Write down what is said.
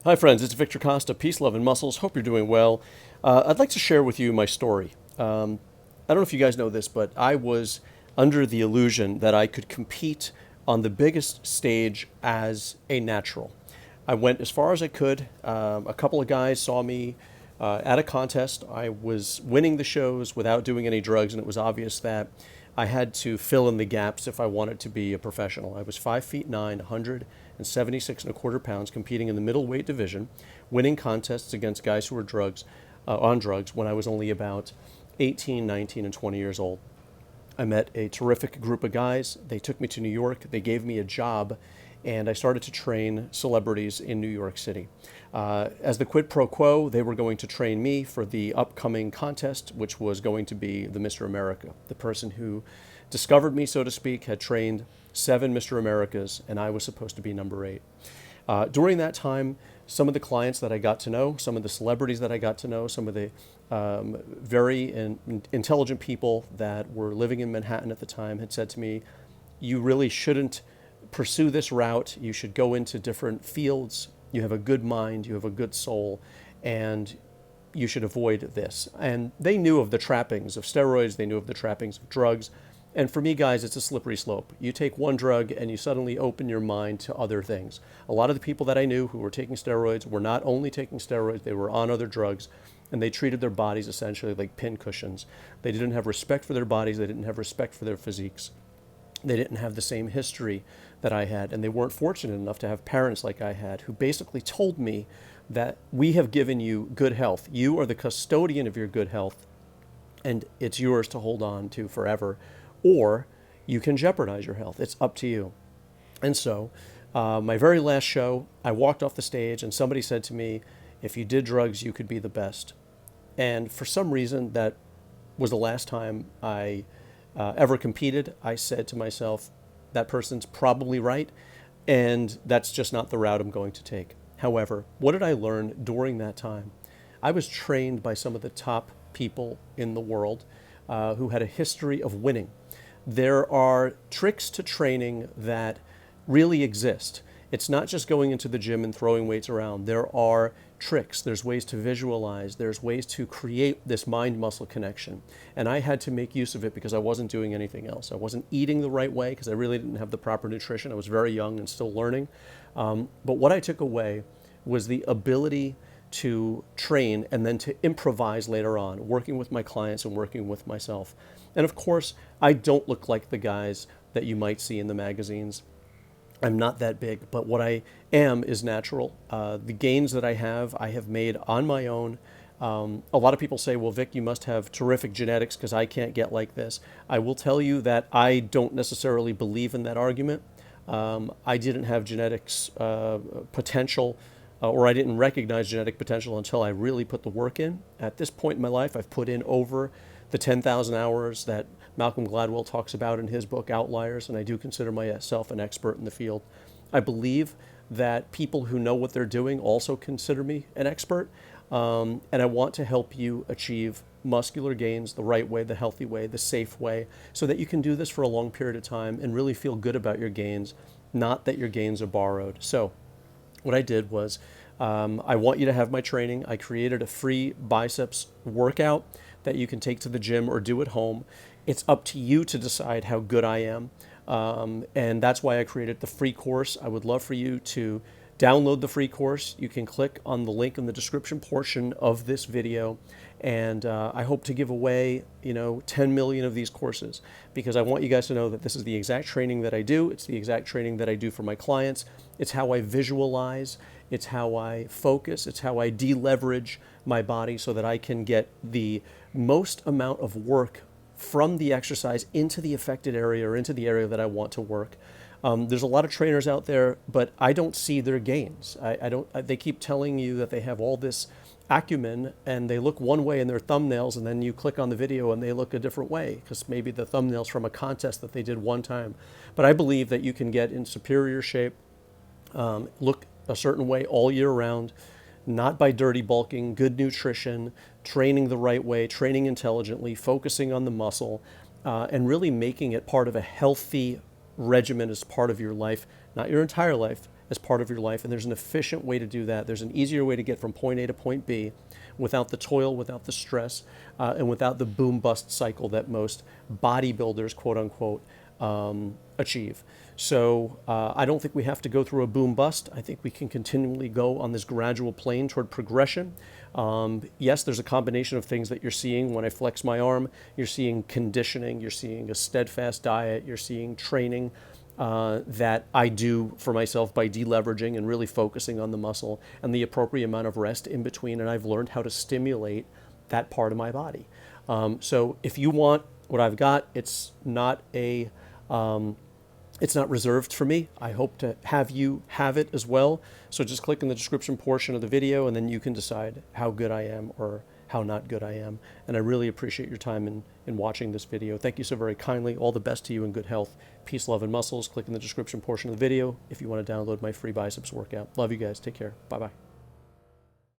Hi, friends. It's Victor Costa. Peace, love, and muscles. Hope you're doing well. I'd like to share with you my story. I don't know if you guys know this, but I was under the illusion that I could compete on the biggest stage as a natural. I went as far as I could. A couple of guys saw me at a contest. I was winning the shows without doing any drugs, and it was obvious that I had to fill in the gaps if I wanted to be a professional. I was 5'9", 176 and a quarter pounds, competing in the middleweight division, winning contests against guys who were on drugs when I was only about 18, 19, and 20 years old. I met a terrific group of guys. They took me to New York. They gave me a job, and I started to train celebrities in New York City. As the quid pro quo, they were going to train me for the upcoming contest, which was going to be the Mr. America. The person who discovered me, so to speak, had trained 7 Mr. Americas, and I was supposed to be number 8. During that time, some of the clients that I got to know, some of the celebrities that I got to know, some of the very intelligent people that were living in Manhattan at the time had said to me, you really shouldn't pursue this route. You should go into different fields. You have a good mind, you have a good soul, and you should avoid this. And they knew of the trappings of steroids, they knew of the trappings of drugs. And for me, guys, it's a slippery slope. You take one drug and you suddenly open your mind to other things. A lot of the people that I knew who were taking steroids were not only taking steroids, they were on other drugs, and they treated their bodies essentially like pin cushions. They didn't have respect for their bodies, they didn't have respect for their physiques. They didn't have the same history that I had, and they weren't fortunate enough to have parents like I had who basically told me that we have given you good health. You are the custodian of your good health, and it's yours to hold on to forever, or you can jeopardize your health. It's up to you. And so, my very last show, I walked off the stage, and somebody said to me, if you did drugs, you could be the best. And for some reason, that was the last time I ever competed. I said to myself, that person's probably right, and that's just not the route I'm going to take. However, what did I learn during that time? I was trained by some of the top people in the world who had a history of winning. There are tricks to training that really exist. It's not just going into the gym and throwing weights around. There are tricks, there's ways to visualize, there's ways to create this mind-muscle connection. And I had to make use of it because I wasn't doing anything else. I wasn't eating the right way because I really didn't have the proper nutrition. I was very young and still learning. But what I took away was the ability to train and then to improvise later on, working with my clients and working with myself. And of course, I don't look like the guys that you might see in the magazines. I'm not that big, but what I am is natural. The gains that I have made on my own. A lot of people say, well, Vic, you must have terrific genetics because I can't get like this. I will tell you that I don't necessarily believe in that argument. I didn't have genetics potential, or I didn't recognize genetic potential until I really put the work in. At this point in my life, I've put in over the 10,000 hours that Malcolm Gladwell talks about in his book Outliers, and I do consider myself an expert in the field. I believe that people who know what they're doing also consider me an expert, and I want to help you achieve muscular gains the right way, the healthy way, the safe way, so that you can do this for a long period of time and really feel good about your gains, not that your gains are borrowed. So what I did was I want you to have my training. I created a free biceps workout that you can take to the gym or do at home. It's up to you to decide how good I am. And that's why I created the free course. I would love for you to download the free course. You can click on the link in the description portion of this video. And I hope to give away, 10 million of these courses because I want you guys to know that this is the exact training that I do. It's the exact training that I do for my clients. It's how I visualize. It's how I focus. It's how I deleverage my body so that I can get the most amount of work from the exercise into the affected area or into the area that I want to work. There's a lot of trainers out there, but I don't see their gains. They keep telling you that they have all this acumen and they look one way in their thumbnails, and then you click on the video and they look a different way because maybe the thumbnail's from a contest that they did one time. But I believe that you can get in superior shape, look a certain way all year round, not by dirty bulking, good nutrition, training the right way, training intelligently, focusing on the muscle, and really making it part of a healthy regimen as part of your life, not your entire life, as part of your life, and there's an efficient way to do that. There's an easier way to get from point A to point B without the toil, without the stress, and without the boom-bust cycle that most bodybuilders, quote unquote, achieve. So I don't think we have to go through a boom bust. I think we can continually go on this gradual plane toward progression. Yes, there's a combination of things that you're seeing when I flex my arm. You're seeing conditioning, you're seeing a steadfast diet, you're seeing training that I do for myself by deleveraging and really focusing on the muscle and the appropriate amount of rest in between. And I've learned how to stimulate that part of my body. So if you want what I've got, it's not reserved for me. I hope to have you have it as well. So just click in the description portion of the video and then you can decide how good I am or how not good I am. And I really appreciate your time in watching this video. Thank you so very kindly. All the best to you in good health. Peace, love, and muscles. Click in the description portion of the video if you want to download my free biceps workout. Love you guys. Take care. Bye-bye.